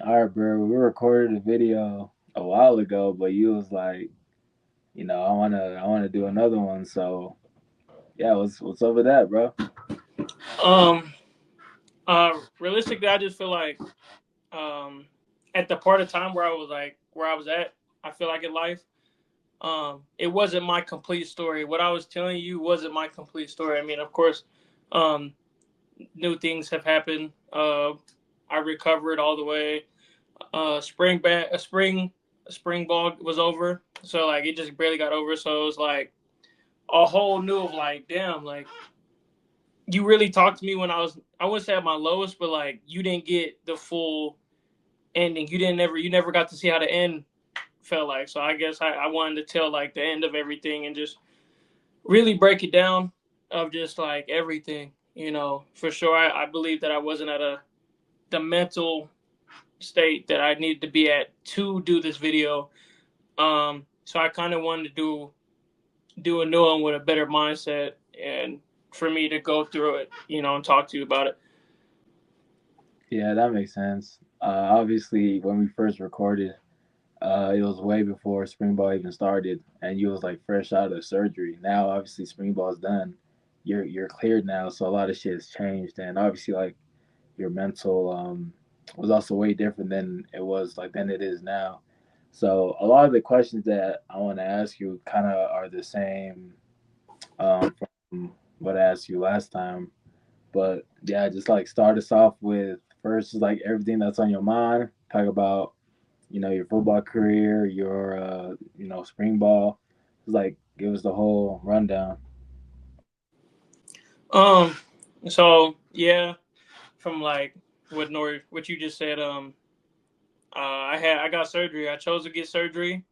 All right, bro. We recorded a video a while ago, but you was like, I wanna do another one. So yeah, what's up with that, bro? Um, Realistically, I just feel like um, at the part of time where I was at, I feel like in life, it wasn't my complete story. What I was telling you wasn't my complete story. I mean, of course, um, new things have happened. I recovered all the way. Spring ball was over, so like it just barely got over. So it was like a whole new of like, damn, like you really talked to me when I wouldn't say at my lowest, but like you didn't get the full ending. You never got to see how the end felt like. So I guess I wanted to tell like the end of everything and just really break it down of just like everything. For sure I believe that I wasn't at the mental state that I needed to be at to do this video. So I kind of wanted to do a new one with a better mindset and for me to go through it, and talk to you about it. Yeah, that makes sense. Obviously, when we first recorded, it was way before spring ball even started, and you was like fresh out of surgery. Now, obviously, spring ball's done. You're cleared now, so a lot of shit has changed, and obviously, like your mental was also way different than it was like than it is now. So a lot of the questions that I want to ask you kind of are the same from what I asked you last time. But yeah, just like start us off with first is like everything that's on your mind. Talk about your football career, your spring ball. Just like give us the whole rundown. Um, so yeah, from like what you just said, I got surgery. I chose to get surgery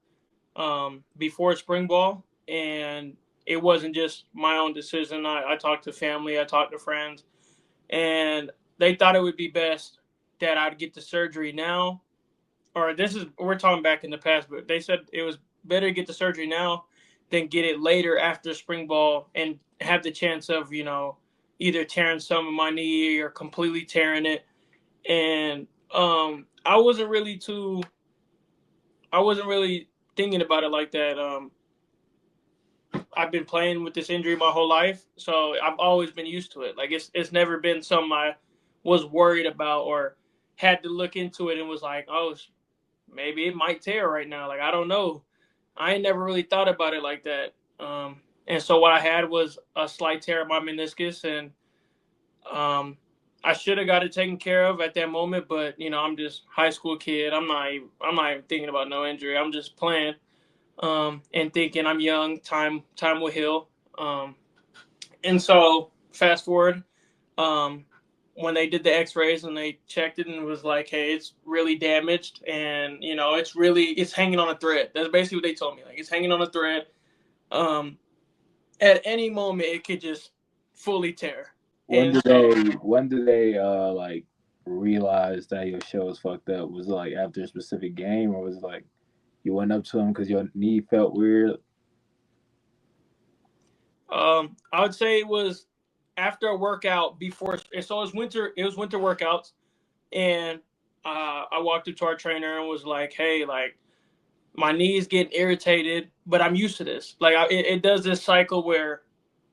before spring ball, and it wasn't just my own decision. I talked to family, I talked to friends, and they thought it would be best that I'd get the surgery now. Or this is we're talking back in the past, but they said it was better to get the surgery now than get it later after spring ball and have the chance of either tearing some of my knee or completely tearing it. And I wasn't really too I wasn't really thinking about it like that. I've been playing with this injury my whole life, so I've always been used to it. Like it's never been something I was worried about or had to look into it and was like, oh, maybe it might tear right now. Like I don't know. I ain't never really thought about it like that. And so what I had was a slight tear of my meniscus, and um, I should have got it taken care of at that moment. But I'm just high school kid. I'm not even thinking about no injury. I'm just playing and thinking I'm young. Time will heal. And so fast forward, um, when they did the X-rays and they checked it and was like, "Hey, it's really damaged, and it's hanging on a thread." That's basically what they told me. Like it's hanging on a thread. Um, at any moment, it could just fully tear. When And did they so, when did they like realize that your show was fucked up? Was it like after a specific game, or was it like you went up to him because your knee felt weird? I would say it was after a workout before. So it was winter. It was winter workouts, and I walked up to our trainer and was like, "Hey, like my knees getting irritated, but I'm used to this. Like it does this cycle where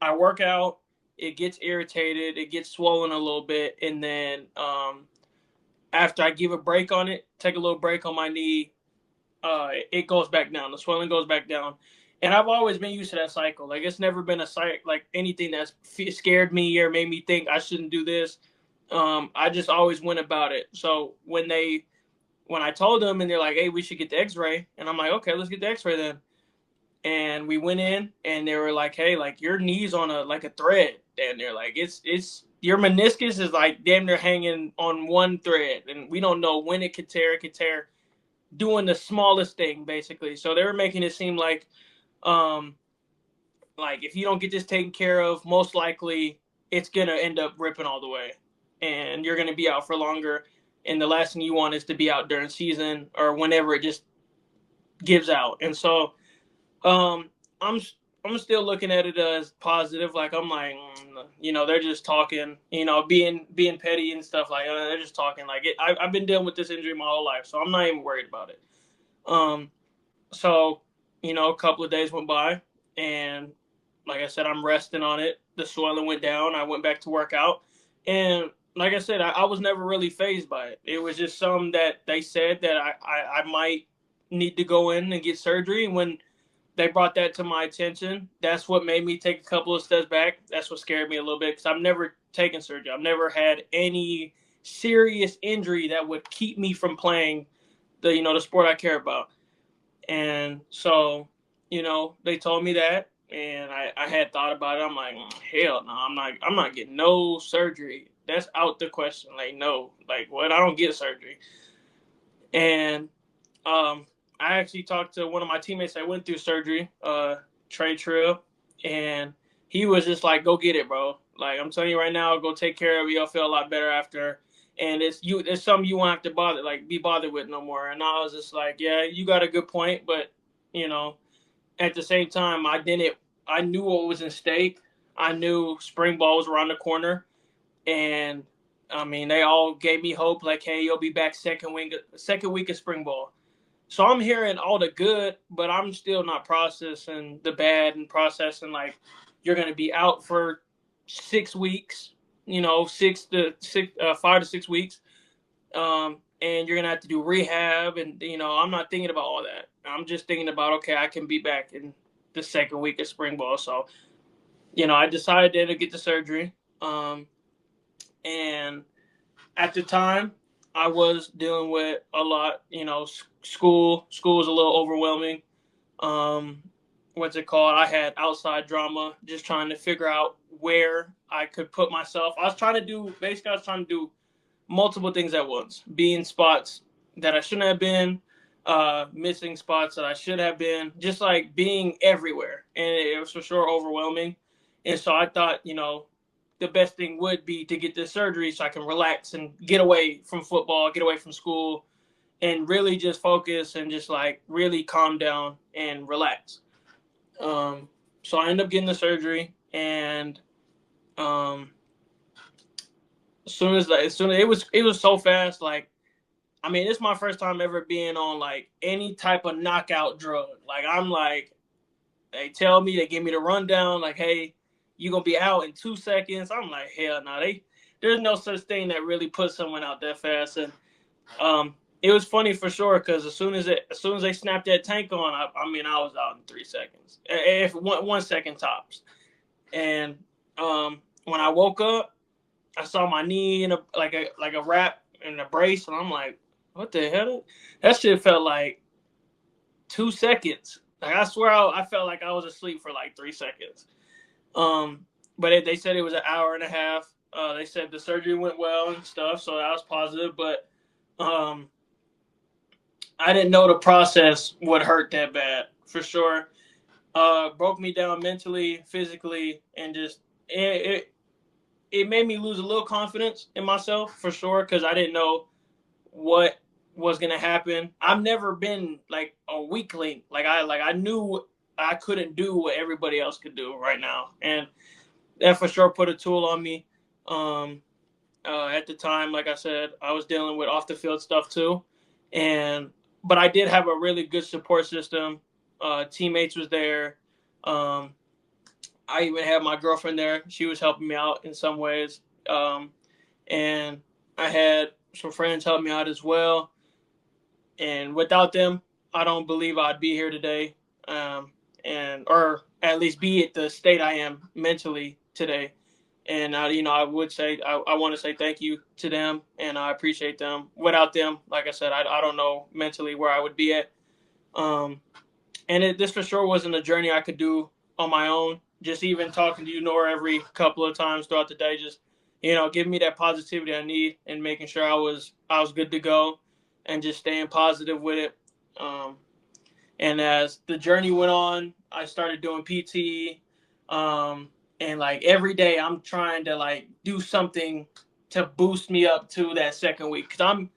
I work out, it gets irritated, it gets swollen a little bit, and then after I give a break on it, take a little break on my knee, it goes back down. The swelling goes back down, and I've always been used to that cycle. Like it's never been a like anything that's scared me or made me think I shouldn't do this. I just always went about it. So when I told them and they're like, "Hey, we should get the X-ray," and I'm like, "Okay, let's get the X-ray then." And we went in and they were like, "Hey, like your knee's on a thread," and they're like, "It's your meniscus is like damn near hanging on one thread, and we don't know when it could tear. It could tear doing the smallest thing, basically." So they were making it seem um, like if you don't get this taken care of, most likely it's gonna end up ripping all the way, and you're gonna be out for longer. And the last thing you want is to be out during season or whenever it just gives out. And so um, I'm still looking at it as positive. Like I'm like, they're just talking, being petty and stuff. Like they're just talking. Like I've been dealing with this injury my whole life, so I'm not even worried about it. So a couple of days went by, and like I said, I'm resting on it. The swelling went down. I went back to work out, and like I said, I was never really fazed by it. It was just something that they said that I might need to go in and get surgery. And when they brought that to my attention, that's what made me take a couple of steps back. That's what scared me a little bit because I've never taken surgery. I've never had any serious injury that would keep me from playing the sport I care about. And so, they told me that, and I had thought about it. I'm like, hell no, I'm not getting no surgery. That's out the question. Like, no, like what? I don't get surgery. And I actually talked to one of my teammates that went through surgery, Trey Trill, and he was just like, "Go get it, bro. Like I'm telling you right now, go take care of it. You'll feel a lot better after." And it's something you won't have to be bothered with no more. And I was just like, "Yeah, you got a good point, but at the same time, I knew what was in stake. I knew spring ball was around the corner, and I mean, they all gave me hope, like, hey, you'll be back second week of spring ball. So I'm hearing all the good, but I'm still not processing the bad and processing like you're going to be out for 6 weeks, 5 to 6 weeks, and you're going to have to do rehab, and I'm not thinking about all that. I'm just thinking about okay, I can be back in the second week of spring ball. So I decided to get the surgery. And at the time, I was dealing with a lot. School was a little overwhelming. What's it called? I had outside drama, just trying to figure out where I could put myself. I was trying to do multiple things at once, be in spots that I shouldn't have been, missing spots that I should have been, just like being everywhere. And it was for sure overwhelming. And so I thought, the best thing would be to get this surgery so I can relax and get away from football, get away from school, and really just focus and just like really calm down and relax. So I ended up getting the surgery, and as soon as it was so fast. Like, I mean, it's my first time ever being on like any type of knockout drug. Like, I'm like, they tell me, they give me the rundown, like, hey, you're gonna be out in 2 seconds. I'm like, hell no, there's no such thing that really puts someone out that fast. And it was funny for sure because as soon as they snapped that tank on, I mean, I was out in 3 seconds, if 1 second tops. And when I woke up, I saw my knee in like a wrap and a brace, and I'm like, what the hell? That shit felt like 2 seconds. Like, I swear I felt like I was asleep for like 3 seconds. But they said it was an hour and a half. They said the surgery went well and stuff, so that was positive. But I didn't know the process would hurt that bad, for sure. Broke me down mentally, physically, and just it made me lose a little confidence in myself, for sure, because I didn't know what was gonna happen. I've never been like a weakling. I knew I couldn't do what everybody else could do right now, and that for sure put a tool on me. At the time, like I said, I was dealing with off the field stuff too, but I did have a really good support system. Teammates was there. I even had my girlfriend there. She was helping me out in some ways, and I had some friends help me out as well. And without them, I don't believe I'd be here today, or at least be at the state I am mentally today. And I would say I want to say thank you to them, and I appreciate them. Without them, like I said, I don't know mentally where I would be at. And this for sure wasn't a journey I could do on my own. Just even talking to you, Nora, every couple of times throughout the day, just giving me that positivity I need and making sure I was good to go, and just staying positive with it. And as the journey went on, I started doing PT. And like every day I'm trying to like do something to boost me up to that second week. Cause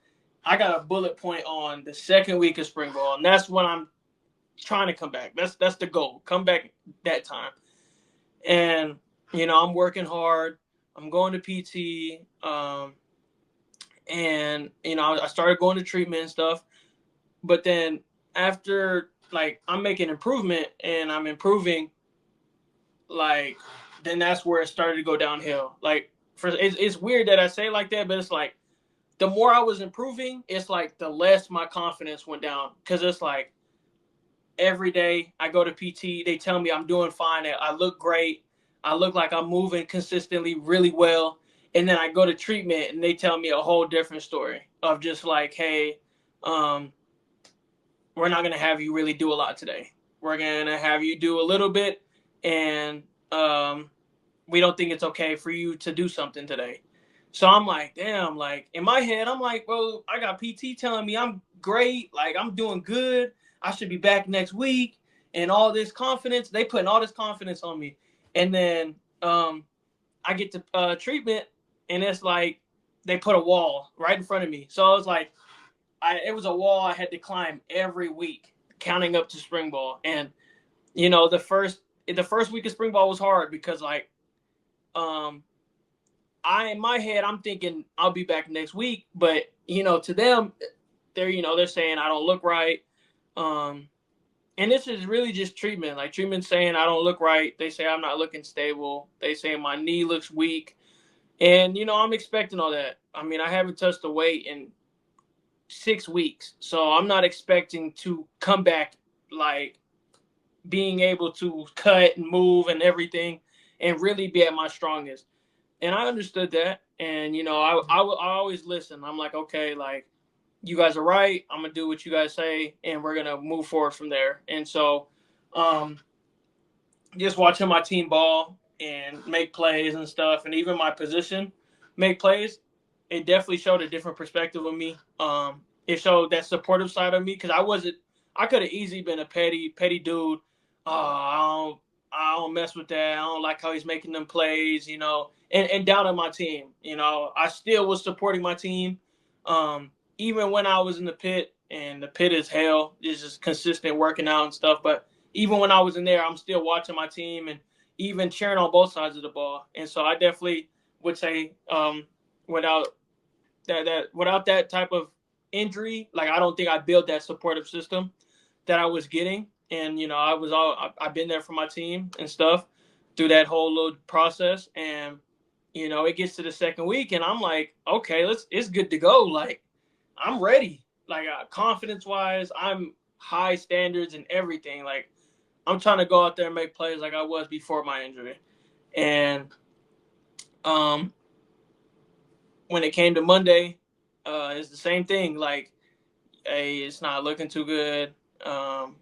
I got a bullet point on the second week of spring ball. And that's when I'm trying to come back. That's the goal. Come back that time. And I'm working hard. I'm going to PT. And I started going to treatment and stuff. But then after like I'm making improvement and I'm improving, like then that's where it started to go downhill. Like it's weird that I say it like that, but it's like the more I was improving, it's like the less my confidence went down because it's like every day I go to PT, they tell me I'm doing fine. I look great. I look like I'm moving consistently really well. And then I go to treatment and they tell me a whole different story of just like, hey, um, we're not going to have you really do a lot today. We're going to have you do a little bit. And we don't think it's okay for you to do something today. So I'm like, damn, like in my head, I'm like, well, I got PT telling me I'm great, like I'm doing good. I should be back next week and all this confidence. They putting all this confidence on me. And then I get to treatment and it's like they put a wall right in front of me. So I was like, it was a wall I had to climb every week, counting up to spring ball. And the first week of spring ball was hard because like um in my head I'm thinking I'll be back next week, but to them they're saying I don't look right. Um and this is really just treatment. Like treatment saying I don't look right. They say I'm not looking stable. They say my knee looks weak. And I'm expecting all that. I mean, I haven't touched the weight in 6 weeks. So I'm not expecting to come back like being able to cut and move and everything and really be at my strongest. And I understood that. And I always listen. I'm like, okay, like you guys are right. I'm gonna do what you guys say, and we're gonna move forward from there. And so, um, just watching my team ball and make plays and stuff, and even my position make plays, it definitely showed a different perspective of me. It showed that supportive side of me because I could have easily been a petty dude. Oh, I don't mess with that. I don't like how he's making them plays, and down on my team. I still was supporting my team, even when I was in the pit, and the pit is hell. It's just consistent working out and stuff, but even when I was in there, I'm still watching my team and even cheering on both sides of the ball. And so I definitely would say, without without that type of injury, like I don't think I built that supportive system that I was getting. And I've been there for my team and stuff through that whole little process. And it gets to the second week, and I'm like, okay, it's good to go. Like I'm ready. Like confidence wise, I'm high standards and everything. Like I'm trying to go out there and make plays like I was before my injury. And um, when it came to Monday, it's the same thing. Like, hey, it's not looking too good. And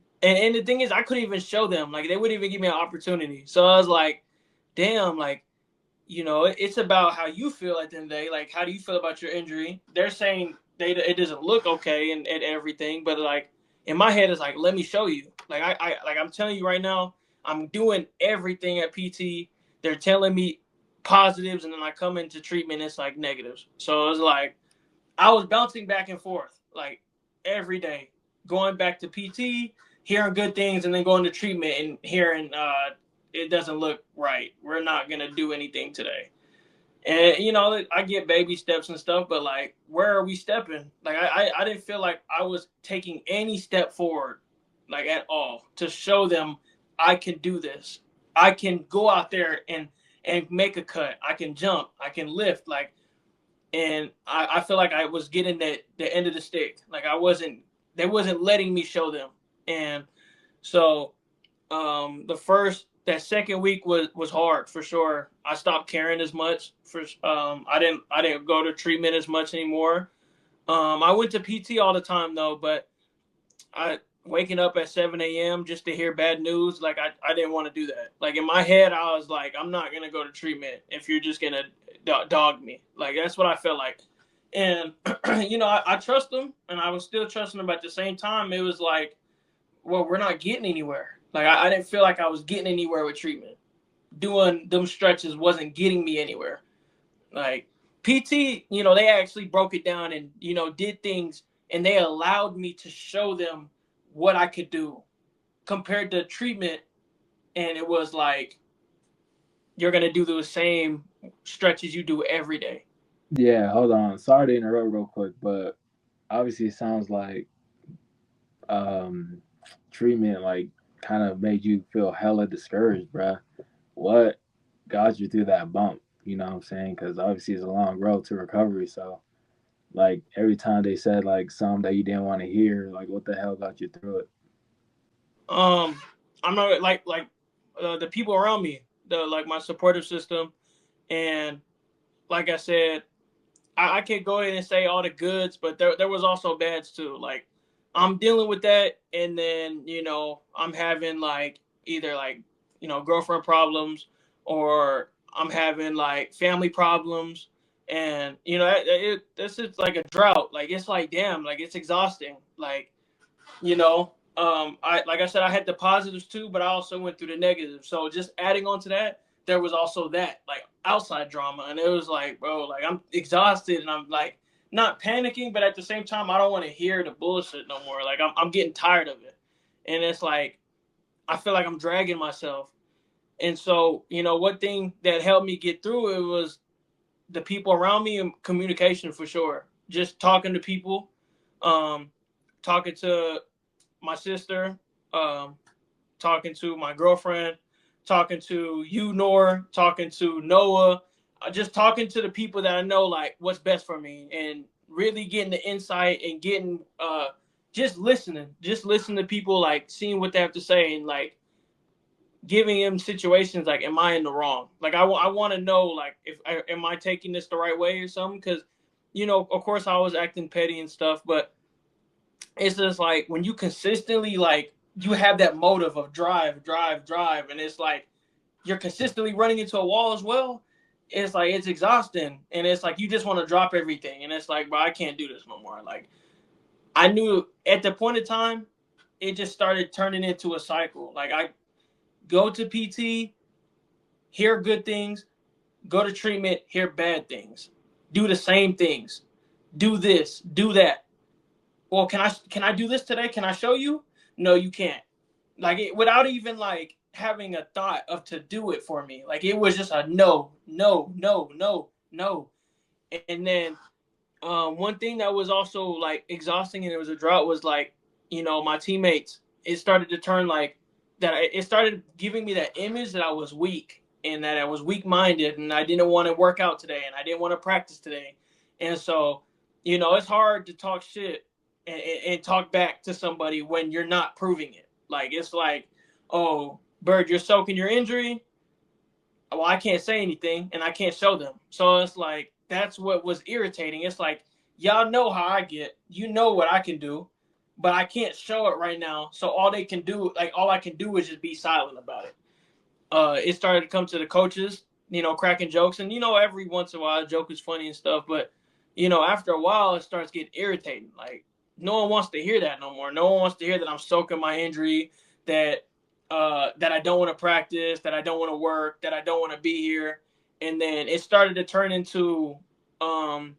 the thing is, I couldn't even show them. Like, they wouldn't even give me an opportunity. So I was like, damn, like, it's about how you feel at the end of the day. Like, how do you feel about your injury? They're saying it doesn't look okay and everything, but like in my head, it's like, let me show you. Like I'm telling you right now, I'm doing everything at PT. They're telling me positives, and then I come into treatment, it's like negatives. So it's like I was bouncing back and forth like every day, going back to PT, hearing good things, and then going to treatment and hearing it doesn't look right. We're not gonna do anything today. And I get baby steps and stuff, but like, where are we stepping? Like, I didn't feel like I was taking any step forward, like at all, to show them I can do this. I can go out there and make a cut. I can jump. I can lift. Like, and I feel like I was getting the end of the stick. Like they wasn't letting me show them. And so that second week was hard for sure. I stopped caring as much. I didn't go to treatment as much anymore. I went to PT all the time though, but I waking up at 7 a.m. just to hear bad news, like I didn't want to do that. Like in my head, I was like, I'm not gonna go to treatment if you're just gonna dog me. Like that's what I felt like. And I trust them, and I was still trusting them. But at the same time, it was like, well, we're not getting anywhere. Like I didn't feel like I was getting anywhere with treatment. Doing them stretches wasn't getting me anywhere. Like PT, they actually broke it down and did things, and they allowed me to show them what I could do. compared to treatment, and it was like you're gonna do the same stretches you do every day. Yeah, hold on. Sorry to interrupt real quick, but obviously it sounds like um treatment like kind of made you feel hella discouraged, bruh. What got you through that bump? You know what I'm saying? Because obviously it's a long road to recovery. So like every time they said like something that you didn't want to hear, like what the hell got you through it? Um, I'm not the people around me, the like my supportive system, and like I said, I can't go ahead and say all the goods, but there was also bads too. Like I'm dealing with that, and then I'm having like either like girlfriend problems, or I'm having like family problems, and this is like a drought. Like it's like damn, like it's exhausting. Like I like I said, I had the positives too, but I also went through the negatives. So just adding on to that, there was also that like outside drama, and it was like, bro, like I'm exhausted, and I'm like not panicking, but at the same time, I don't want to hear the bullshit no more. Like I'm getting tired of it, and it's like I feel like I'm dragging myself. And so one thing that helped me get through it was the people around me and communication for sure. Just talking to people, um, talking to my sister, um, talking to my girlfriend, talking to you, Nor, talking to Noah, just talking to the people that I know, like what's best for me, and really getting the insight and getting just listening to people, like seeing what they have to say, and like giving them situations like, am I in the wrong? Like I want to know, like if am I taking this the right way or something? Because of course I was acting petty and stuff, but it's just like when you consistently like you have that motive of drive, and it's like you're consistently running into a wall as well. It's like it's exhausting, and it's like you just want to drop everything, and it's like, bro, I can't do this no more. Like I knew at the point of time, it just started turning into a cycle. Like I go to PT, hear good things, go to treatment, hear bad things, do the same things, do this, do that. Well, can I do this today? Can I show you? No, you can't. Like without even like having a thought of to do it for me. Like it was just a no, no, no, no, no. And then one thing that was also like exhausting, and it was a drought, was like my teammates. It started to turn like that. It started giving me that image that I was weak, and that I was weak minded, and I didn't want to work out today, and I didn't want to practice today. And so it's hard to talk shit and talk back to somebody when you're not proving it. Like it's like, oh, Bird, you're soaking your injury. Well, I can't say anything, and I can't show them. So it's like that's what was irritating. It's like y'all know how I get. You know what I can do, but I can't show it right now. So all they can do, like all I can do, is just be silent about it. It started to come to the coaches, cracking jokes, and every once in a while, a joke is funny and stuff. But after a while, it starts getting irritating. Like no one wants to hear that no more. No one wants to hear that I'm soaking my injury, that that I don't want to practice, that I don't want to work, that I don't want to be here. And then it started to turn into a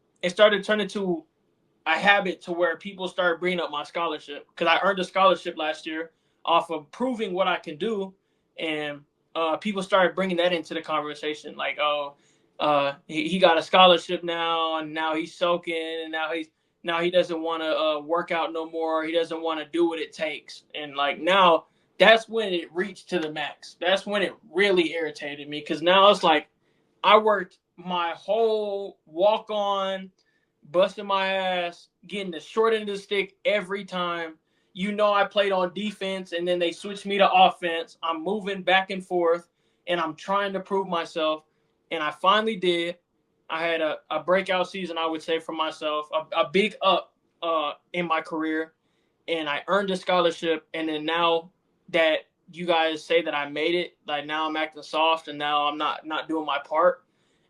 habit to where people started bringing up my scholarship, because I earned a scholarship last year off of proving what I can do. And people started bringing that into the conversation, like, oh, he got a scholarship now, and now he's soaking, and now he doesn't want to work out no more. He doesn't want to do what it takes. And like now, that's when it reached to the max. That's when it really irritated me, because now it's like I worked my whole walk on, busting my ass, getting the short end of the stick every time. I played on defense, and then they switched me to offense. I'm moving back and forth, and I'm trying to prove myself. And I finally did. I had a breakout season, I would say, for myself, a big up in my career. And I earned a scholarship. And then now that you guys say that I made it, like now I'm acting soft, and now I'm not doing my part,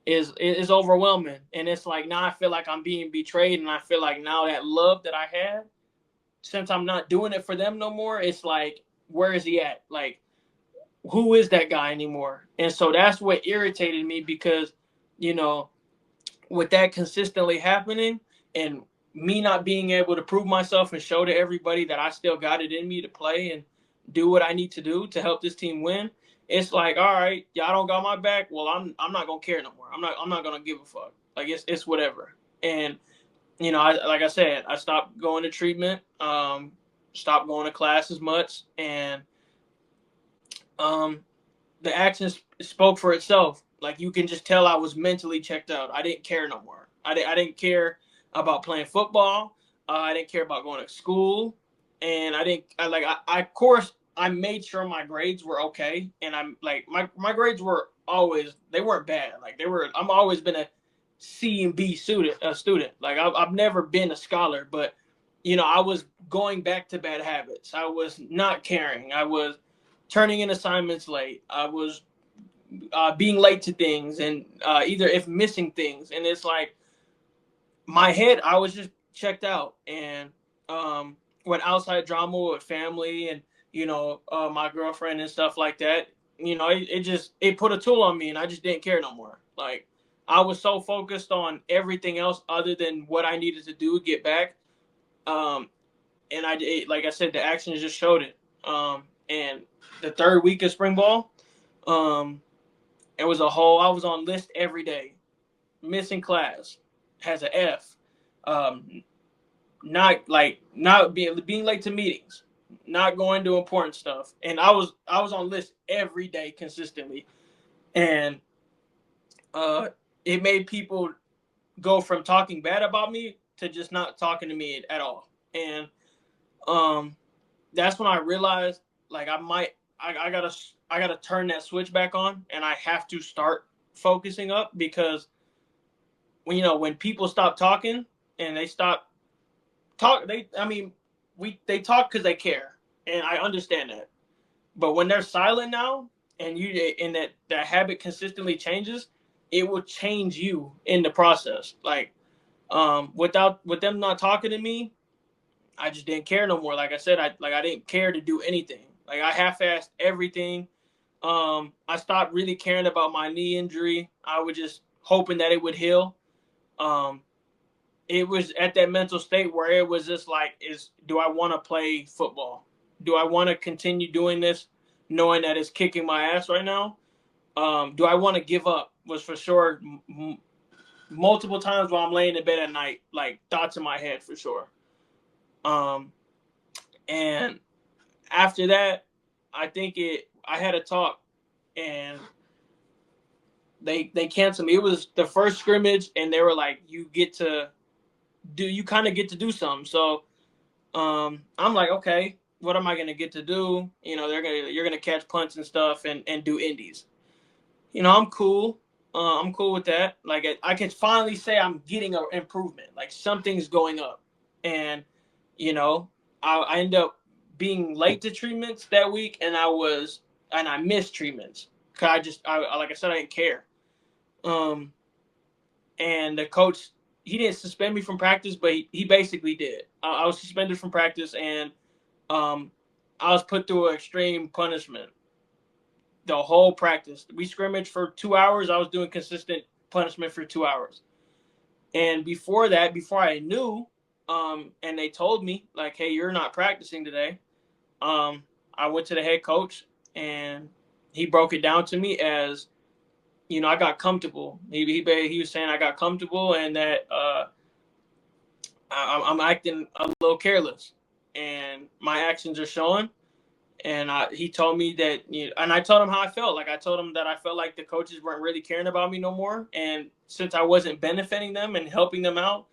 is overwhelming. And it's like now I feel like I'm being betrayed, and I feel like now that love that I had, since I'm not doing it for them no more, it's like, where is he at? Like, who is that guy anymore? And so that's what irritated me, because you know with that consistently happening, and me not being able to prove myself and show to everybody that I still got it in me to play, and do what I need to do to help this team win, it's like, all right, y'all don't got my back. Well, I'm not gonna care no more. I'm not gonna give a fuck. Like it's whatever. And like I said, I stopped going to treatment, stopped going to class as much, and um, the actions spoke for itself. Like you can just tell I was mentally checked out. I didn't care no more. I didn't care about playing football. I didn't care about going to school, and I didn't. Of course I made sure my grades were okay, and I'm like my grades were always, they weren't bad. Like they were. I'm always been a C and B student. Like I've never been a scholar, but I was going back to bad habits. I was not caring. I was turning in assignments late. I was being late to things, and either if missing things. And it's like my head, I was just checked out. And when outside drama with family and my girlfriend and stuff like that, it put a toll on me, and I just didn't care no more. Like I was so focused on everything else other than what I needed to do to get back. And like I said, the actions just showed it. And the third week of spring ball, it was I was on list every day, missing class, has an F, not being late to meetings, not going to important stuff, and I was on list every day consistently, and it made people go from talking bad about me to just not talking to me at all. And that's when I realized, like, I gotta turn that switch back on, and I have to start focusing up, because when people stop talking and they stop they talk because they care, and I understand that. But when they're silent now, and that habit consistently changes, it will change you in the process. Like, with them not talking to me, I just didn't care no more. Like I said, I didn't care to do anything. Like I half-assed everything. I stopped really caring about my knee injury. I was just hoping that it would heal. It was at that mental state where it was just like, do I want to play football? Do I want to continue doing this, knowing that it's kicking my ass right now? Do I want to give up? Was for sure multiple times while I'm laying in bed at night, like thoughts in my head for sure. And after that, I had a talk, and they canceled me. It was the first scrimmage, and they were like, you kind of get to do something. So I'm like, okay, what am I gonna get to do? You're gonna catch punts and stuff, and do indies. I'm cool. I'm cool with that. Like I can finally say I'm getting an improvement. Like something's going up, and I end up being late to treatments that week, and I missed treatments because like I said, I didn't care. And the coach, he didn't suspend me from practice, but he basically did. I was suspended from practice, and I was put through an extreme punishment the whole practice. We scrimmaged for 2 hours. I was doing consistent punishment for 2 hours. And before that, before I knew, and they told me, like, hey, you're not practicing today. I went to the head coach, and he broke it down to me as, I got comfortable. He was saying I got comfortable, and that I'm acting a little careless, and my actions are showing. And he told me that, and I told him how I felt. Like I told him that I felt like the coaches weren't really caring about me no more, and since I wasn't benefiting them and helping them out,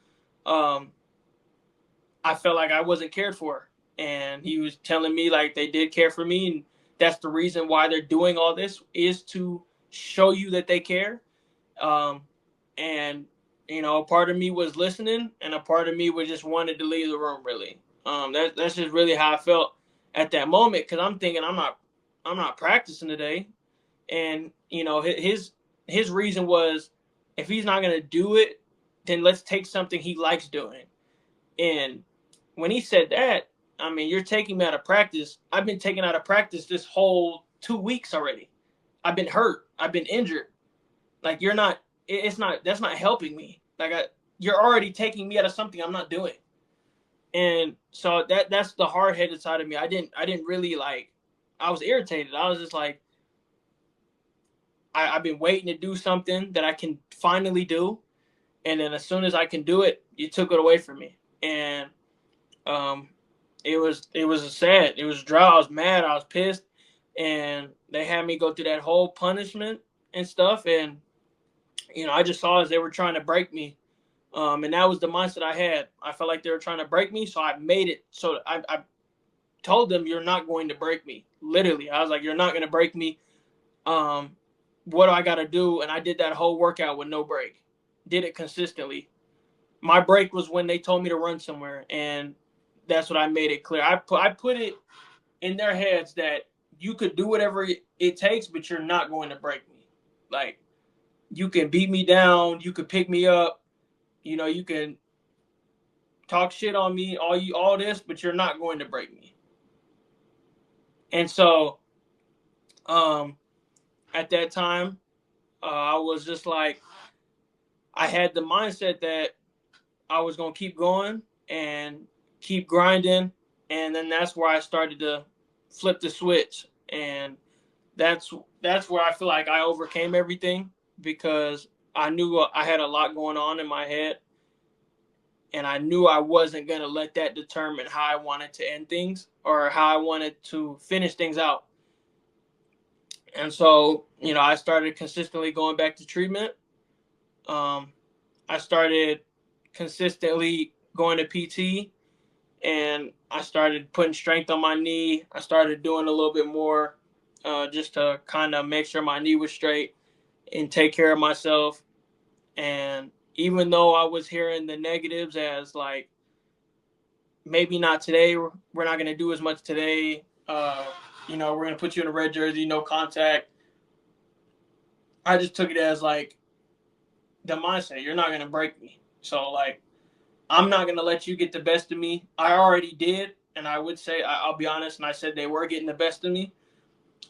I felt like I wasn't cared for. And he was telling me like they did care for me, and that's the reason why they're doing all this, is to show you that they care. And a part of me was listening, and a part of me was just wanted to leave the room. Really, that's just really how I felt at that moment, because I'm thinking I'm not practicing today, and his reason was, if he's not gonna do it, then let's take something he likes doing. And when he said that, I mean, you're taking me out of practice. I've been taken out of practice this whole 2 weeks already. I've been hurt. I've been injured. Like that's not helping me. Like you're already taking me out of something I'm not doing. And so that's the hard-headed side of me. I didn't really like I was irritated. I was just like, I've been waiting to do something that I can finally do, and then as soon as I can do it, you took it away from me. And um, it was sad. It was dry. I was mad. I was pissed, and they had me go through that whole punishment and stuff. And I just saw as they were trying to break me. And that was the mindset I had. I felt like they were trying to break me, so I made it. So I told them, "You're not going to break me." Literally, I was like, "You're not going to break me." Um, what do I got to do? And I did that whole workout with no break. Did it consistently. My break was when they told me to run somewhere, and that's what I made it clear. I put it in their heads that you could do whatever it takes, but you're not going to break me. Like, you can beat me down, you could pick me up, you can talk shit on me, all this, but you're not going to break me. And so, um, at that time, I was just like, I had the mindset that I was gonna keep going and keep grinding, and then that's where I started to flip the switch, and that's where I feel like I overcame everything because I knew I had a lot going on in my head, and I knew I wasn't gonna let that determine how I wanted to end things or how I wanted to finish things out. And so, I started consistently going back to treatment. Um, I started consistently going to PT, and I started putting strength on my knee. I started doing a little bit more just to kind of make sure my knee was straight and take care of myself. And even though I was hearing the negatives as like, maybe not today, we're not going to do as much today, we're going to put you in a red jersey, no contact. I just took it as like the mindset, you're not going to break me. So, like, I'm not going to let you get the best of me. I already did. And I would say, I'll be honest, and I said they were getting the best of me.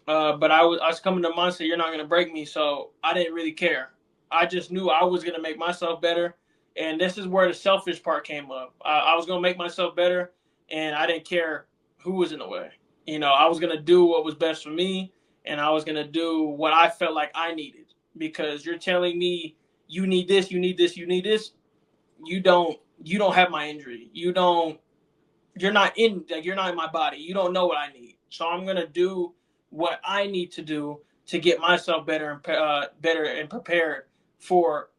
But I was coming to mindset, you're not going to break me. So I didn't really care. I just knew I was going to make myself better. And this is where the selfish part came up. I was going to make myself better, and I didn't care who was in the way. I was going to do what was best for me, and I was going to do what I felt like I needed. Because you're telling me you need this, you need this, you need this. You don't have my injury. You're not in my body. You don't know what I need. So I'm gonna do what I need to do to get myself better and prepared for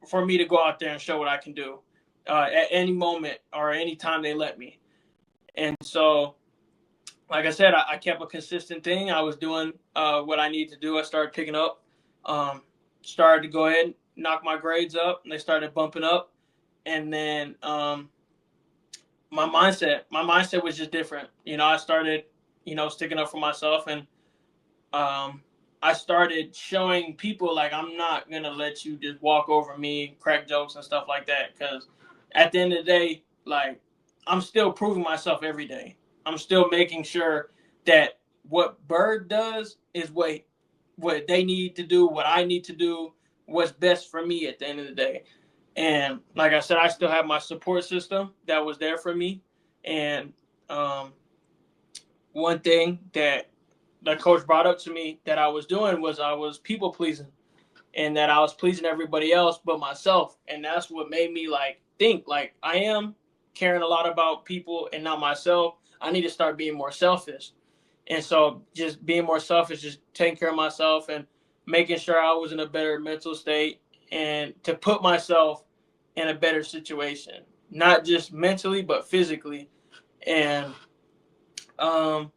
for me to go out there and show what I can do at any moment or any time they let me. And so, like I said, I kept a consistent thing. I was doing what I need to do. I started picking up, um, started to go ahead and knock my grades up, and they started bumping up. And then my mindset was just different. I started, sticking up for myself, and um, I started showing people like I'm not gonna let you just walk over me, crack jokes and stuff like that. Because at the end of the day, like, I'm still proving myself every day. I'm still making sure that what Bird does is what they need to do, what I need to do, what's best for me at the end of the day. And like I said, I still have my support system that was there for me. And um, one thing that the coach brought up to me that I was doing was I was people pleasing, and that I was pleasing everybody else but myself. And that's what made me like think like I am caring a lot about people and not myself. I need to start being more selfish. And so just being more selfish, just taking care of myself and making sure I was in a better mental state and to put myself in a better situation, not just mentally, but physically. And um,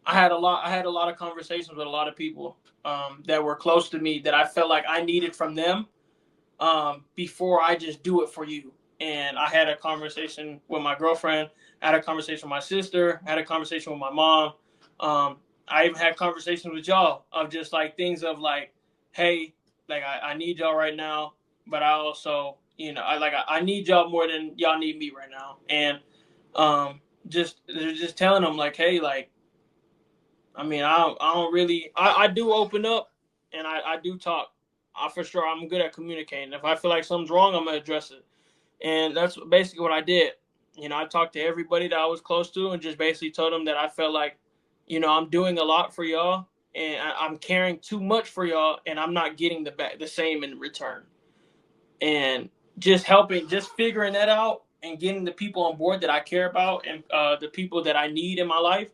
I had a lot of conversations with a lot of people that were close to me that I felt like I needed from them before I just do it for you. And I had a conversation with my girlfriend, I had a conversation with my sister, I had a conversation with my mom. Um, I even had conversations with y'all of just like things of like, hey, like I need y'all right now, but I also, I need y'all more than y'all need me right now. And just telling them like, hey, like, I mean, I don't really, I do open up, and I do talk. For sure, I'm good at communicating. If I feel like something's wrong, I'm gonna address it, and that's basically what I did. I talked to everybody that I was close to, and just basically told them that I felt like, I'm doing a lot for y'all, and I'm caring too much for y'all, and I'm not getting the same in return. And just helping, just figuring that out, and getting the people on board that I care about, and the people that I need in my life.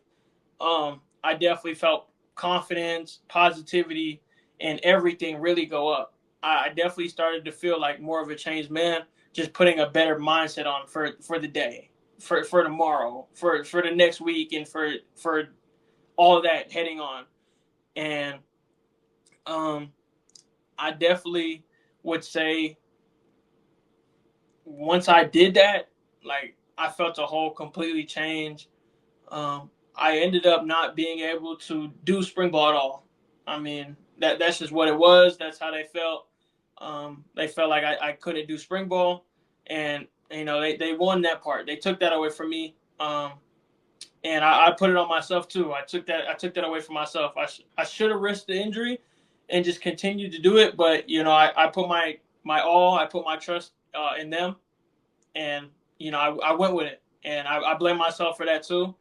I definitely felt confidence, positivity, and everything really go up. I definitely started to feel like more of a changed man, just putting a better mindset on for the day, for tomorrow, for the next week, and for all that heading on. And um, I definitely would say once I did that, like I felt a whole completely change. I ended up not being able to do spring ball at all. I mean, that's just what it was. That's how they felt. They felt like I couldn't do spring ball, and they won that part. They took that away from me, and I put it on myself too. I took that away from myself. I should have risked the injury, and just continued to do it. But I put my all. I put my trust in them, and I went with it, and I blame myself for that too.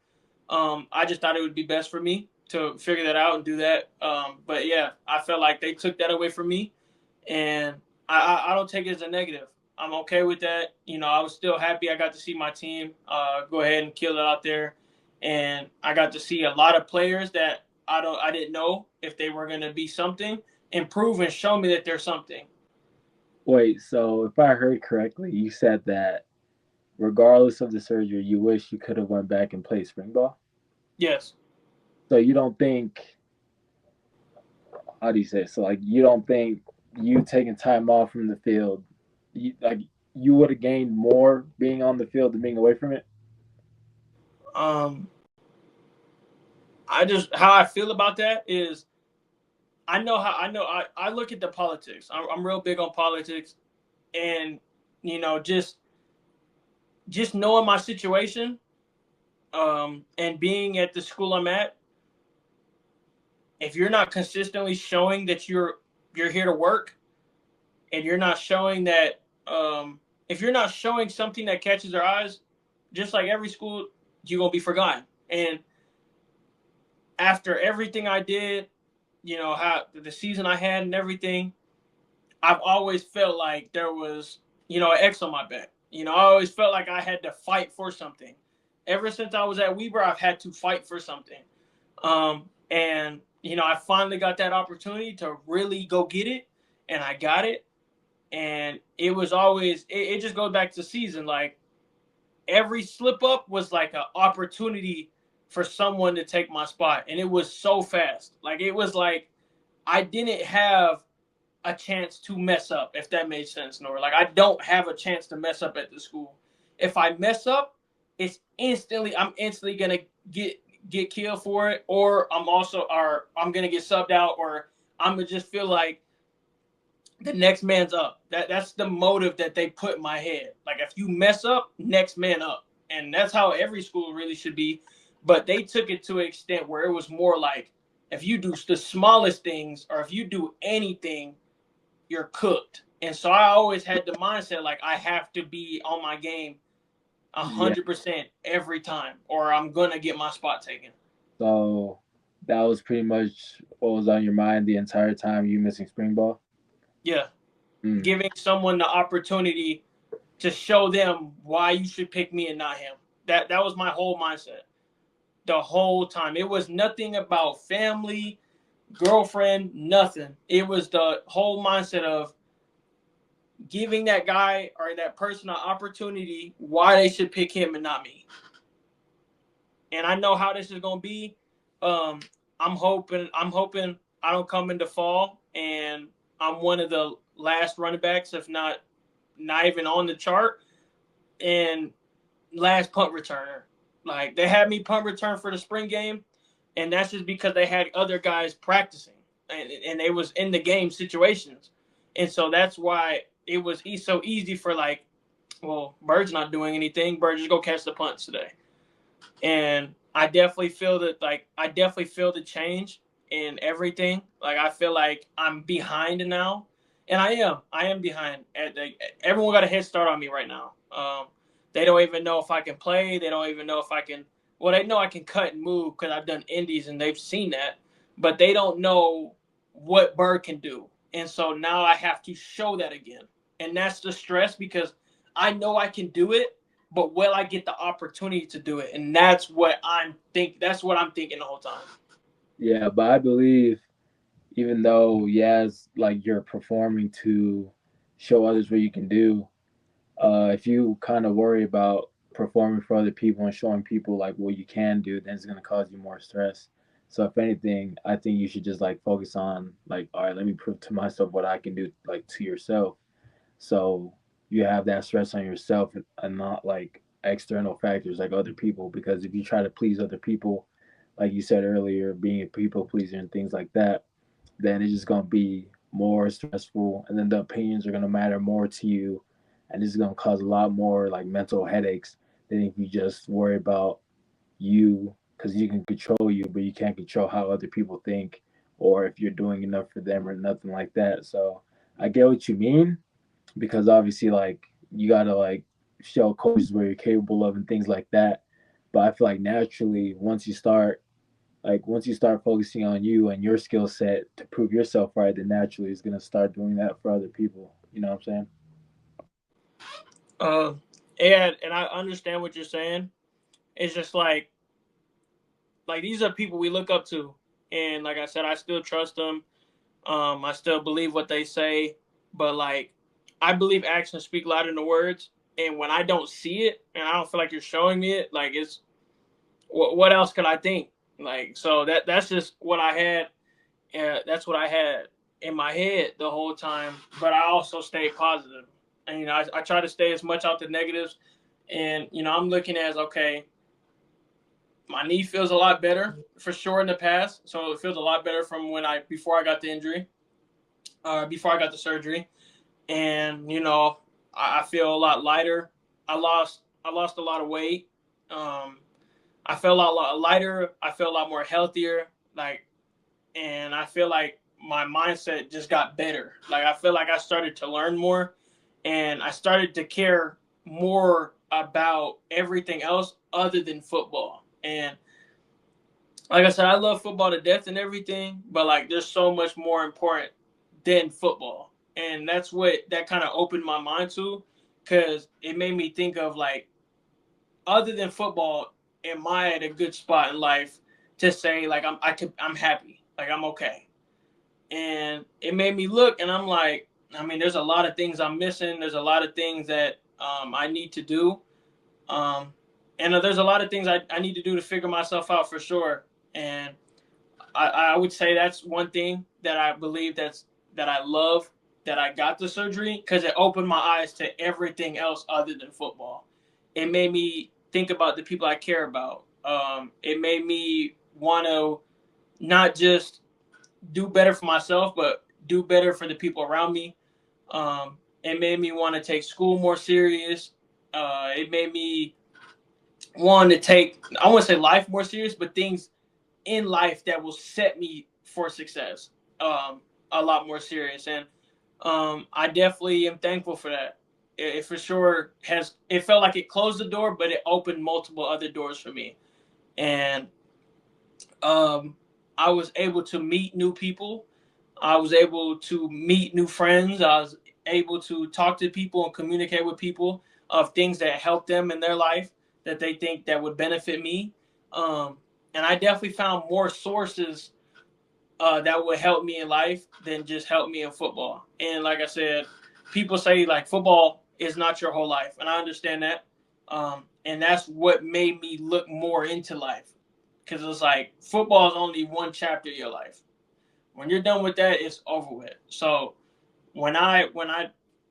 I just thought it would be best for me to figure that out and do that. But yeah, I felt like they took that away from me, and I don't take it as a negative. I'm okay with that. I was still happy. I got to see my team go ahead and kill it out there, and I got to see a lot of players that I didn't know if they were going to be something, improve and show me that they're something. Wait, so if I heard correctly, you said that regardless of the surgery, you wish you could have went back and played spring ball. Yes. So you don't think, how do you say it? So like you don't think you taking time off from the field, like you would have gained more being on the field than being away from it. Um, I just how I feel about that is I look at the politics. I'm real big on politics, and just knowing my situation, and being at the school I'm at, if you're not consistently showing that you're here to work, and you're not showing that, if you're not showing something that catches their eyes, just like every school, you're gonna be forgotten. And after everything I did, how the season I had and everything, I've always felt like there was, an X on my back. I always felt like I had to fight for something. Ever since I was at Weber, I've had to fight for something. And I finally got that opportunity to really go get it, and I got it. And it was always, it just goes back to season. Like every slip up was like an opportunity for someone to take my spot, and it was so fast. Like it was like I didn't have a chance to mess up, if that made sense, Nor. Like I don't have a chance to mess up at the school. If I mess up, I'm instantly gonna get killed for it, or I'm gonna get subbed out, or I'm gonna just feel like the next man's up. That's the motive that they put in my head. Like if you mess up, next man up. And that's how every school really should be. But they took it to an extent where it was more like if you do the smallest things, or if you do anything, you're cooked. And so I always had the mindset like I have to be on my game Yeah. 100% every time, or I'm gonna get my spot taken. So that was pretty much what was on your mind the entire time you missing spring ball. Yeah, Mm. giving someone the opportunity to show them why you should pick me and not him. That was my whole mindset the whole time. It was nothing about family, girlfriend, nothing. It was the whole mindset of giving that guy or that person an opportunity why they should pick him and not me. And I know how this is gonna be. Um, I'm hoping I don't come into fall and I'm one of the last running backs, if not even on the chart, and last punt returner. Like they had me punt return for the spring game, and that's just because they had other guys practicing, and they was in the game situations, and so that's why it was so easy for like, well, Bird's not doing anything. Bird just go catch the punts today, and I definitely feel the change in everything. Like I feel like I'm behind now, and I am behind. Everyone got a head start on me right now. They don't even know if I can play. They don't even know if I can well, they know I can cut and move because I've done indies and they've seen that, but they don't know what Bird can do. And so now I have to show that again. And that's the stress because I know I can do it, but will I get the opportunity to do it? And that's what I'm thinking the whole time. Yeah, but I believe even though yes, like you're performing to show others what you can do, if you kind of worry about performing for other people and showing people like what you can do, then it's gonna cause you more stress. So if anything, I think you should just like focus on like, all right, let me prove to myself what I can do, like to yourself. So you have that stress on yourself and not like external factors like other people. Because if you try to please other people, like you said earlier, being a people pleaser and things like that, then it's just gonna be more stressful, and then the opinions are gonna matter more to you, and this is gonna cause a lot more like mental headaches than if you just worry about you, because you can control you, but you can't control how other people think or if you're doing enough for them or nothing like that. So I get what you mean, because obviously like you gotta like show coaches what you're capable of and things like that. But I feel like naturally once you start focusing on you and your skill set to prove yourself right, then naturally it's gonna start doing that for other people. You know what I'm saying? Uh, and I understand what you're saying. It's just like these are people we look up to, and like I said, I still trust them. I still believe what they say, but like I believe actions speak louder than the words. And when I don't see it, and I don't feel like you're showing me it, like it's what else could I think? Like so that's just what I had. That's what I had in my head the whole time. But I also stayed positive, and I try to stay as much out the negatives. And I'm looking as okay, my knee feels a lot better for sure in the past. So it feels a lot better from when I before I got the injury, before I got the surgery, and I feel a lot lighter. I lost a lot of weight. Um, I feel a lot lighter. I feel a lot more healthier. Like, and I feel like my mindset just got better. Like I feel like I started to learn more, and I started to care more about everything else other than football. And like I said, I love football to death and everything, but like there's so much more important than football. And that's what that kind of opened my mind to, because it made me think of like other than football, am I at a good spot in life to say like I'm happy, like I'm okay. And it made me look, and I'm like, I mean, there's a lot of things I'm missing. There's a lot of things that I need to do. Um, and there's a lot of things I need to do to figure myself out for sure. And I would say that's one thing that I believe that I love that I got the surgery, because it opened my eyes to everything else other than football. It made me think about the people I care about. It made me want to not just do better for myself, but do better for the people around me. It made me want to take school more serious. It made me want to take, I want to say life more serious, but things in life that will set me for success a lot more serious. And I definitely am thankful for that. It for sure has, it felt like it closed the door, but it opened multiple other doors for me. And um, I was able to meet new people. I was able to meet new friends. I was able to talk to people and communicate with people of things that help them in their life that they think that would benefit me. Um, and I definitely found more sources that would help me in life than just help me in football. And like I said, people say like football is not your whole life, and I understand that. And that's what made me look more into life, because it's like football is only one chapter of your life. When you're done with that, it's over with. So when I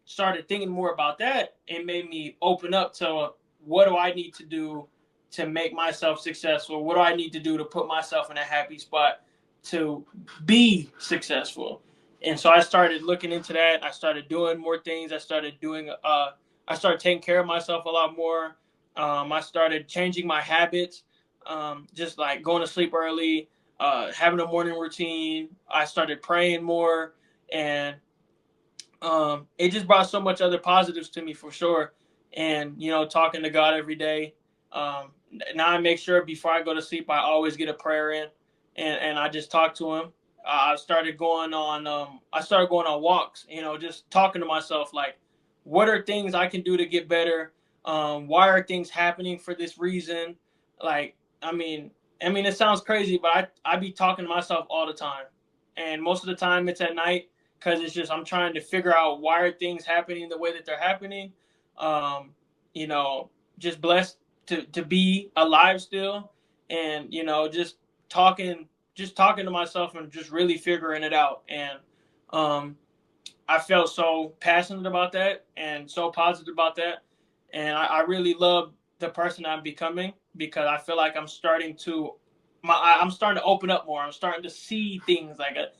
started thinking more about that, it made me open up to what do I need to do to make myself successful? What do I need to do to put myself in a happy spot to be successful? And so I started looking into that. I started doing more things. I started taking care of myself a lot more. I started changing my habits, just like going to sleep early, having a morning routine. I started praying more, and it just brought so much other positives to me for sure. And talking to God every day, now I make sure before I go to sleep, I always get a prayer in, and I just talk to him. I started going on walks, just talking to myself like, what are things I can do to get better? Why are things happening for this reason? Like, I mean, it sounds crazy, but I be talking to myself all the time, and most of the time it's at night because it's just I'm trying to figure out why are things happening the way that they're happening. Um, you know, just blessed to be alive still, and talking just talking to myself and just really figuring it out. And um, I felt so passionate about that and so positive about that. And I really love the person I'm becoming because I feel like I'm starting to open up more. I'm starting to see things like it.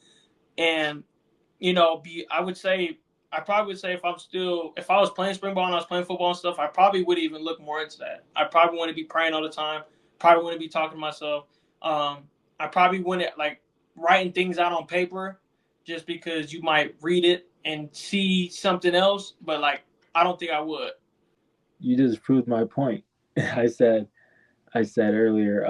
And be I would say I probably would say if I was playing spring ball and I was playing football and stuff, I probably would even look more into that. I probably want to be praying all the time. Probably want to be talking to myself. I probably wouldn't like writing things out on paper just because you might read it and see something else, but like I don't think I would. You just proved my point. I said I said earlier.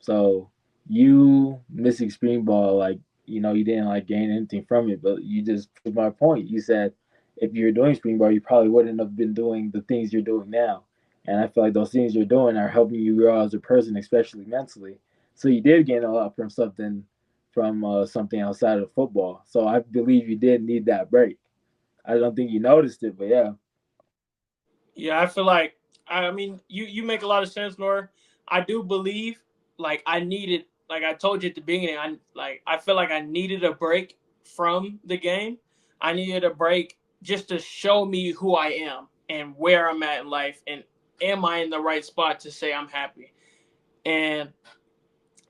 So you missing spring ball, like you didn't like gain anything from it, but you just proved my point. You said if you were doing spring ball, you probably wouldn't have been doing the things you're doing now. And I feel like those things you're doing are helping you grow as a person, especially mentally. So you did gain a lot from something outside of football. So I believe you did need that break. I don't think you noticed it, but yeah. Yeah, I feel like you make a lot of sense, Nora. I do believe like I needed like I told you at the beginning, I feel like I needed a break from the game. I needed a break just to show me who I am and where I'm at in life and am I in the right spot to say I'm happy. And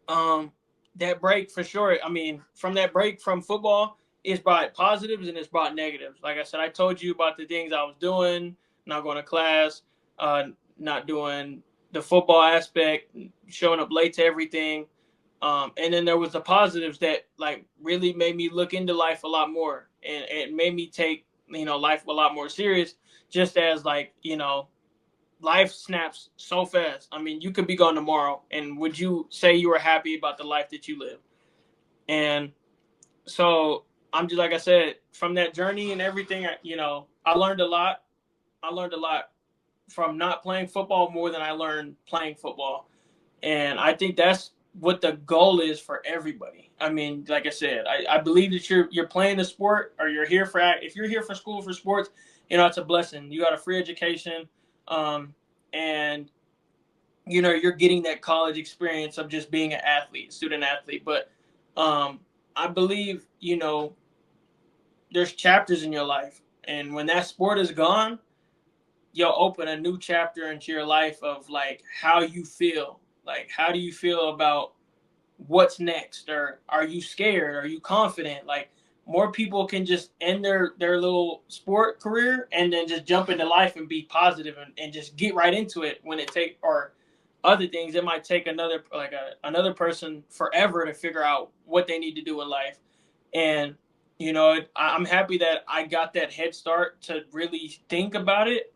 um that break for sure. I mean, from that break from football, it's brought positives and it's brought negatives. Like I said, I told you about the things I was doing, not going to class, not doing the football aspect, showing up late to everything. And then there was the positives that like really made me look into life a lot more, and it made me take life a lot more serious. Just as like life snaps so fast. I mean, you could be gone tomorrow, and would you say you were happy about the life that you live? And so I'm just like I said, from that journey and everything, I learned a lot. I learned a lot from not playing football more than I learned playing football, and I think that's what the goal is for everybody. I mean, like I said, I believe that you're playing a sport or you're here for if you're here for school for sports, it's a blessing. You got a free education, and you're getting that college experience of just being an athlete, student athlete. But I believe there's chapters in your life, and when that sport is gone, you'll open a new chapter into your life of like how you feel. Like, how do you feel about what's next? Or are you scared? Are you confident? Like, more people can just end their little sport career and then just jump into life and be positive and just get right into it when it take or other things it might take another person forever to figure out what they need to do in life. And I'm happy that I got that head start to really think about it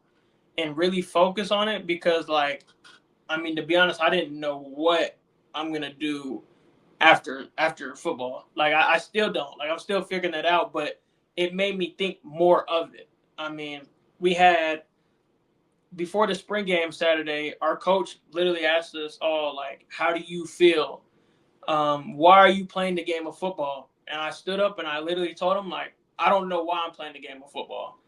and really focus on it because like I mean, to be honest, I didn't know what I'm gonna do after football. Like I still don't. Like I'm still figuring that out, but it made me think more of it. I mean, we had before the spring game Saturday, our coach literally asked us all like, "How do you feel? Why are you playing the game of football?" And I stood up and I literally told him like, "I don't know why I'm playing the game of football.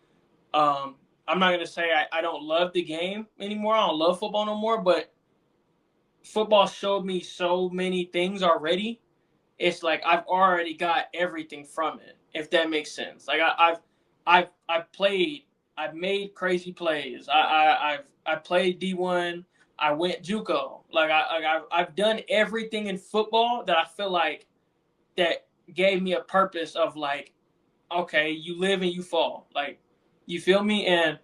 Um, I'm not gonna say I don't love the game anymore. I don't love football no more, but football showed me so many things already. It's like I've already got everything from it, if that makes sense. Like I've played, I've made crazy plays. I played D1. I went JUCO. I've done everything in football that I feel like that gave me a purpose of like, okay, you live and you fall. Like, you feel me? And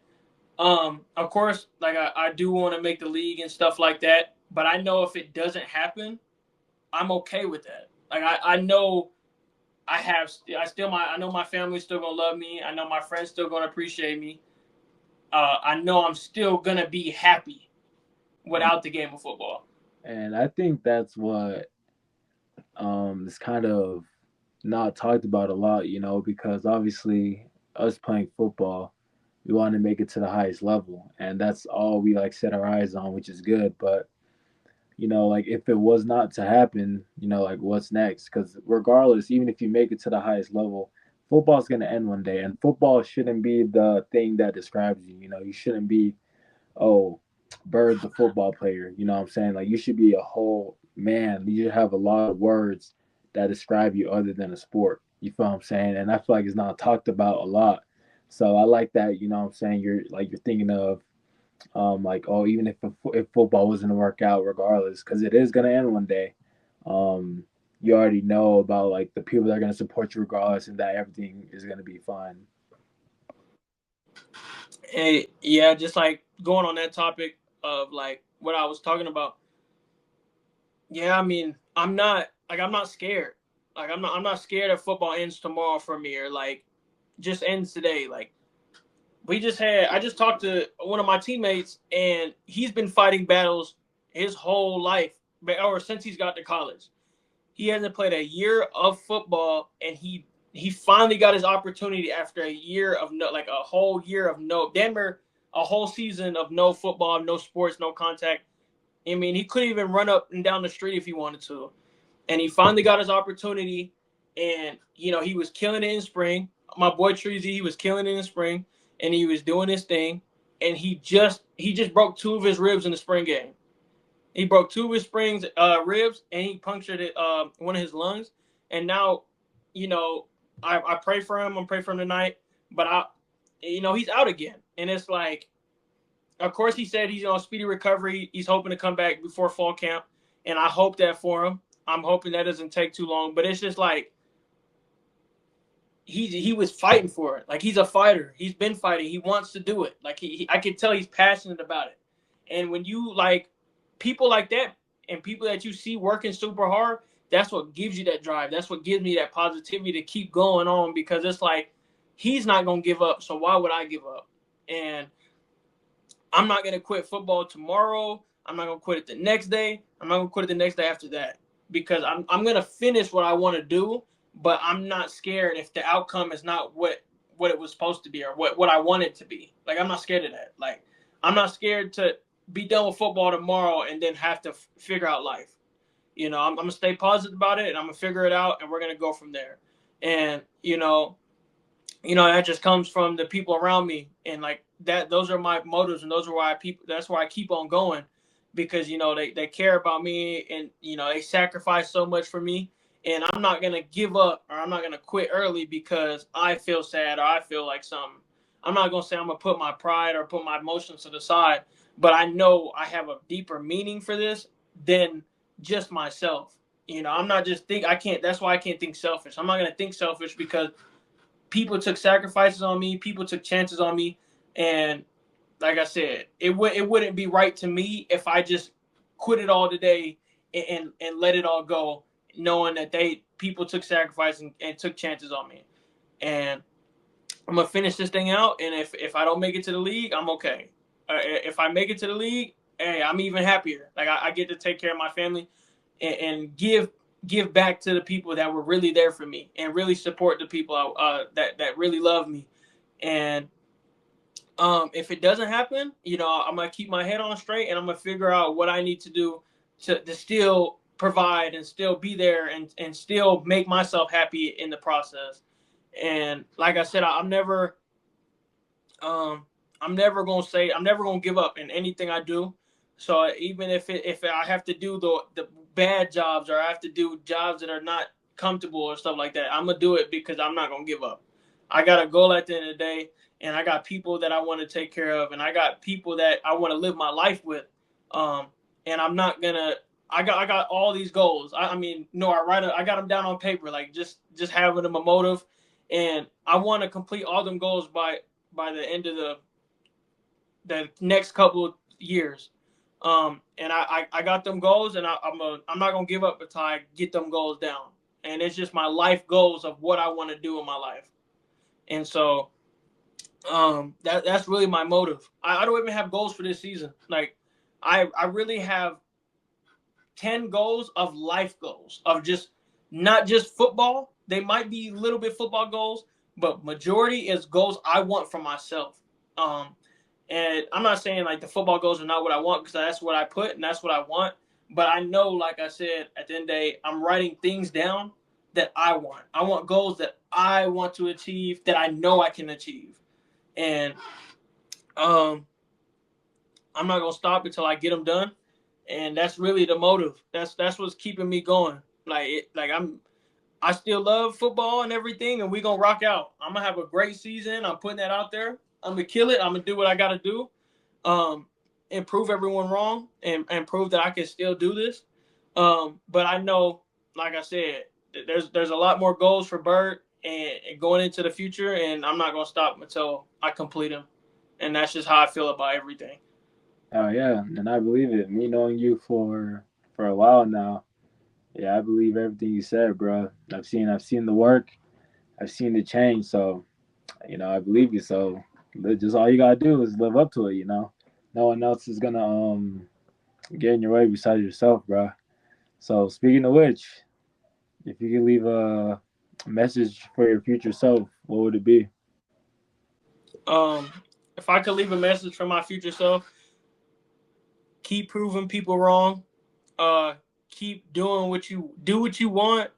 of course, like I do want to make the league and stuff like that. But I know if it doesn't happen, I'm okay with that. Like I know I know my family's still gonna love me. I know my friends still gonna appreciate me. I know I'm still gonna be happy. without the game of football. And I think that's what is kind of not talked about a lot, because obviously us playing football, we want to make it to the highest level, and that's all we like set our eyes on, which is good. But like if it was not to happen, like what's next? Because regardless, even if you make it to the highest level, football's gonna end one day, and football shouldn't be the thing that describes you. You shouldn't be, oh, Bird the football player. You know what I'm saying? Like you should be a whole man. You should have a lot of words that describe you other than a sport. You feel what I'm saying? And I feel like it's not talked about a lot. So I like that. You know what I'm saying? You're thinking of like, oh, even if football wasn't to work out, regardless, because it is gonna end one day. Um, you already know about like the people that are gonna support you regardless, and that everything is gonna be fine. And yeah, just like going on that topic of like what I was talking about. Yeah, I mean, I'm not scared. Like I'm not scared that football ends tomorrow for me or like just ends today. Like I just talked to one of my teammates and he's been fighting battles his whole life or since he's got to college. He hasn't played a year of football and he finally got his opportunity after a year of no, like a whole year of no Denver, a whole season of no football, no sports, no contact. I mean, he couldn't even run up and down the street if he wanted to. And he finally got his opportunity. And, he was killing it in spring. My boy Treasy, he was killing it in spring. And he was doing his thing. And he just broke two of his ribs in the spring game. He broke two of his springs ribs and he punctured it one of his lungs. And now, you know, I pray for him. I'm praying for him tonight. But he's out again. And it's like, of course, he said he's on speedy recovery. He's hoping to come back before fall camp, and I hope that for him. I'm hoping that doesn't take too long. But it's just like he was fighting for it. Like he's a fighter. He's been fighting. He wants to do it. Like I can tell he's passionate about it. And when you like people like that and people that you see working super hard, that's what gives you that drive. That's what gives me that positivity to keep going on because it's like he's not gonna give up. So why would I give up? And I'm not gonna quit football tomorrow. I'm not gonna quit it the next day. I'm not gonna quit it the next day after that because I'm gonna finish what I want to do, but I'm not scared if the outcome is not what it was supposed to be or what I want it to be. Like I'm not scared of that. Like I'm not scared to be done with football tomorrow and then have to figure out life. I'm gonna stay positive about it and I'm gonna figure it out and we're gonna go from there. And that just comes from the people around me and like that those are my motives and those are why people that's why I keep on going because they care about me and they sacrifice so much for me and I'm not going to give up or I'm not going to quit early because I feel sad or I feel like something. I'm not going to say I'm going to put my pride or put my emotions to the side, but I know I have a deeper meaning for this than just myself. I'm not just think I can't that's why I can't think selfish. I'm not going to think selfish because people took sacrifices on me, people took chances on me, and like I said, it wouldn't be right to me if I just quit it all today and let it all go, knowing that people took sacrifice and took chances on me. And I'm gonna finish this thing out, and if I don't make it to the league, I'm okay. If I make it to the league, hey, I'm even happier. Like I get to take care of my family and give back to the people that were really there for me and really support the people that really love me. And if it doesn't happen, I'm gonna keep my head on straight and I'm gonna figure out what I need to do to still provide and still be there and still make myself happy in the process. And like I said, um, I'm never gonna give up in anything I do. So even if I have to do the bad jobs or I have to do jobs that are not comfortable or stuff like that, I'm gonna do it because I'm not gonna give up. I got a goal at the end of the day, and I got people that I want to take care of, and I got people that I want to live my life with. Um, and I'm not gonna. I got all these goals. I mean, no, I got them down on paper, like just having them a motive, and I want to complete all them goals by the end of the next couple of years. And I got them goals, and I'm not gonna give up until I get them goals down. And it's just my life goals of what I want to do in my life. And so that's really my motive. I don't even have goals for this season. Like I really have 10 goals of life goals of just not just football. They might be a little bit football goals, but majority is goals I want for myself. Um, and I'm not saying like the football goals are not what I want because that's what I put and that's what I want. But I know, like I said, at the end of the day, I'm writing things down that I want. I want goals that I want to achieve that I know I can achieve. And um, I'm not gonna stop until I get them done, and that's really the motive. That's what's keeping me going. I still love football and everything, and we gonna rock out. I'm gonna have a great season. I'm putting that out there. I'm gonna kill it. I'm gonna do what I gotta do, um, and prove everyone wrong, and prove that I can still do this. But I know, like I said, there's a lot more goals for Bird and going into the future, and I'm not gonna stop until I complete them. And that's just how I feel about everything. Oh yeah, and I believe it. Me knowing you for a while now, yeah, I believe everything you said, bro. I've seen the work, I've seen the change. So I believe you. So just all you gotta do is live up to it. No one else is gonna get in your way besides yourself, bro. So speaking of which, if you could leave a message for your future self, what would it be? Um, if I could leave a message for my future self, keep proving people wrong. Uh, keep doing what you want,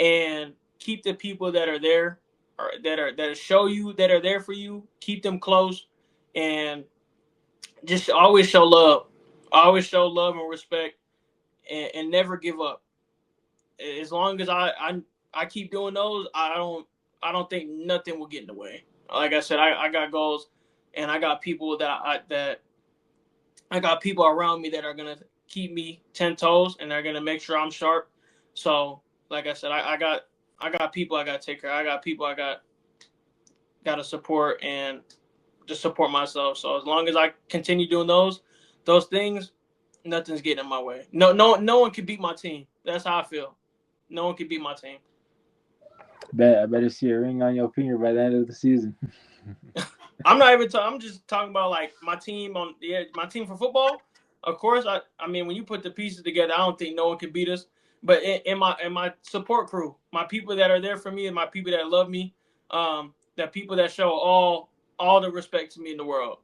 and keep the people that are there or that show you that are there for you. Keep them close, and just always show love. Always show love and respect, and never give up. As long as I keep doing those, I don't think nothing will get in the way. Like I said, I got goals, and I got people that I got people around me that are gonna keep me 10 toes, and they're gonna make sure I'm sharp. So, like I said, I got people I got to take care of. I got people I got to support and just support myself. So as long as I continue doing those things, nothing's getting in my way. No one can beat my team. That's how I feel. No one can beat my team. Bet I better see a ring on your finger by the end of the season. I'm not even. I'm just talking about like my team my team for football. Of course, I mean when you put the pieces together, I don't think no one can beat us. But in my support crew, my people that are there for me, and my people that love me, that people that show all the respect to me in the world.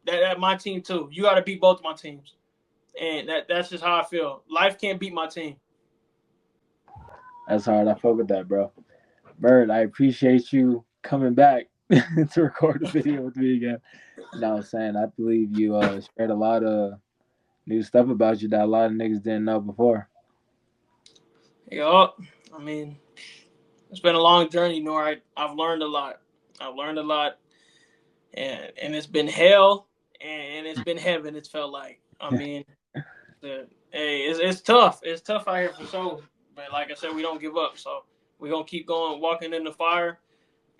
That my team too. You got to beat both my teams, and that's just how I feel. Life can't beat my team. That's hard. I fuck with that, bro. Bird, I appreciate you coming back to record a video with me again. I'm saying? I believe you shared a lot of new stuff about you that a lot of niggas didn't know before. Yup. I mean, it's been a long journey, Nor. I've learned a lot. I've learned a lot, and it's been hell, and it's been heaven. It's felt like. I mean, hey, it's tough. It's tough out here for sure. But like I said, we don't give up. So we're gonna keep going, walking in the fire,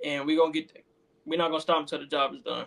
and we're not gonna stop until the job is done.